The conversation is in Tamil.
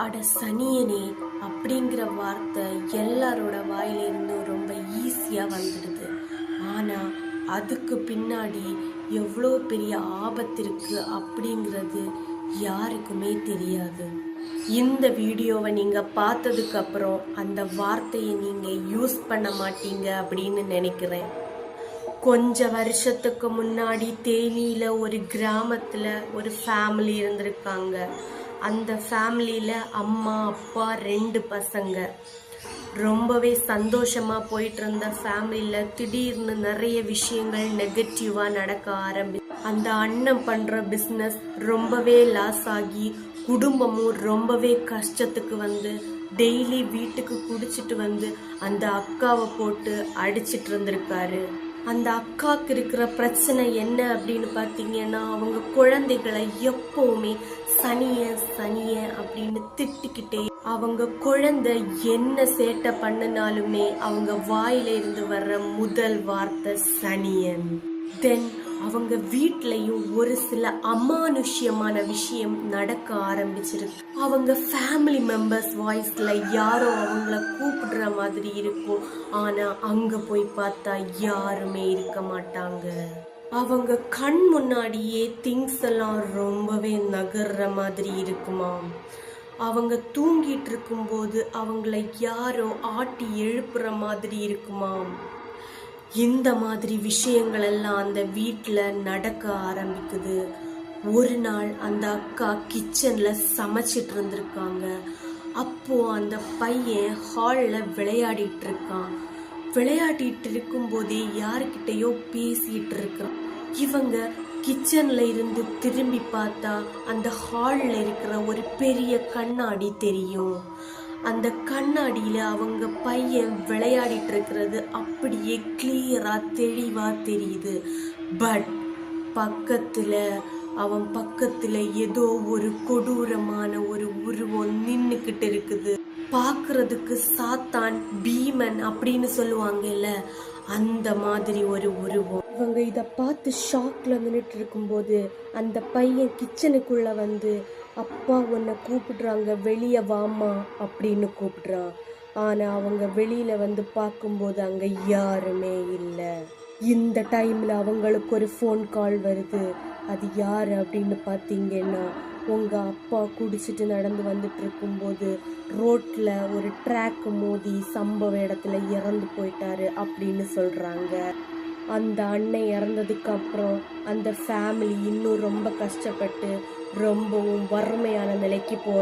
அட சனியனே அப்படிங்கிற வார்த்தை எல்லாரோட வாயிலிருந்து ரொம்ப ஈஸியாக வந்துடுது. ஆனால் அதுக்கு பின்னாடி எவ்வளோ பெரிய ஆபத்து இருக்கு அப்படிங்கிறது யாருக்குமே தெரியாது. இந்த வீடியோவை நீங்கள் பார்த்ததுக்கு அப்புறம் அந்த வார்த்தையை நீங்கள் யூஸ் பண்ண மாட்டீங்க அப்படின்னு நினைக்கிறேன். கொஞ்ச வருஷத்துக்கு முன்னாடி தேனியில் ஒரு கிராமத்தில் ஒரு ஃபேமிலி இருந்திருக்காங்க. அந்த ஃபேமிலியில் அம்மா அப்பா 2 பசங்க. ரொம்பவே சந்தோஷமாக போயிட்டு இருந்த ஃபேமிலியில் திடீர்னு நிறைய விஷயங்கள் நெகட்டிவாக நடக்க அந்த அண்ணன் பண்ணுற பிஸ்னஸ் ரொம்பவே லாஸ் ஆகி குடும்பமும் ரொம்பவே கஷ்டத்துக்கு வந்து டெய்லி வீட்டுக்கு குடிச்சிட்டு வந்து அந்த அக்காவை போட்டு அடிச்சிட்டு இருந்திருக்காரு. அந்த அக்காவுக்கு இருக்கிற பிரச்சனை என்ன அப்படின்னு பார்த்தீங்கன்னா, அவங்க குழந்தைகளை எப்பவுமே சனிய சனிய அப்படின்னு திட்டிக்கிட்டே, அவங்க குழந்தை என்ன சேட்டை பண்ணினாலுமே அவங்க வாயில இருந்து வர்ற முதல் வார்த்தை சனியன். தென் அவங்க வீட்லயும் ஒரு சில அமானுஷ்யமான விஷயம் நடக்க ஆரம்பிச்சிருக்கு. அவங்க ஃபேமிலி மெம்பர்ஸ் வாய்ஸ்ல யாரோ அவங்கள கூப்பிடுற மாதிரி இருக்கும். ஆனா அங்க போய் பார்த்தா யாருமே இருக்க மாட்டாங்க. அவங்க கண் முன்னாடியே திங்ஸ் எல்லாம் ரொம்பவே நகர்ற மாதிரி இருக்குமாம். அவங்க தூங்கிட்டு இருக்கும்போது அவங்கள யாரோ ஆட்டி எழுப்புற மாதிரி இருக்குமாம். இந்த மாதிரி விஷயங்கள் எல்லாம் அந்த வீட்டில் நடக்க ஆரம்பிக்குது. ஒரு நாள் அந்த அக்கா கிச்சனில் சமைச்சிட்டு இருந்திருக்காங்க. அப்போ அந்த பையன் ஹாலில் விளையாடிட்டு இருக்கான். விளையாடிட்டு இருக்கும்போதே யாருக்கிட்டையோ பேசிட்டு இருக்கான். இவங்க கிச்சன்ல இருந்து திரும்பி பார்த்தா அந்த ஹாலில் இருக்கிற ஒரு பெரிய கண்ணாடி தெரியும். அந்த கண்ணாடியில அவங்க பையன் விளையாடிட்டு இருக்கிறது அப்படியே கிளியரா தெளிவா தெரியுது. பட் அவன் பக்கத்துல ஏதோ ஒரு கொடூரமான ஒரு உருவம் நின்னுக்கிட்டு இருக்குது. பார்க்கறதுக்கு சாத்தான் பீமன் அப்படின்னு சொல்லுவாங்கல்ல, அந்த மாதிரி ஒரு உருவம். இவங்க இதை பார்த்து ஷாக்ல நின்றுட்டு இருக்கும்போது அந்த பையன் கிச்சனுக்குள்ள வந்து, அப்பா உன்னை கூப்பிடுறாங்க, வெளியே வாமா அப்படின்னு கூப்பிடுறான். ஆனா அவங்க வெளியில வந்து பார்க்கும்போது அங்க யாருமே இல்லை. இந்த டைம்ல அவங்களுக்கு ஒரு ஃபோன் கால் வருது. அது யாரு அப்படின்னு பார்த்தீங்கன்னா, உங்க அப்பா குடிச்சிட்டு நடந்து வந்துட்டு இருக்கும்போது ரோட்ல ஒரு ட்ராக் மோதி சம்பவ இடத்துல இறந்து போயிட்டாரு அப்படின்னு சொல்றாங்க. அந்த அண்ணன் இறந்ததுக்கு அப்புறம் அந்த ஃபேமிலி இன்னும் ரொம்ப கஷ்டப்பட்டு ரொம்பவும் வறுமையான நிலைக்கு போற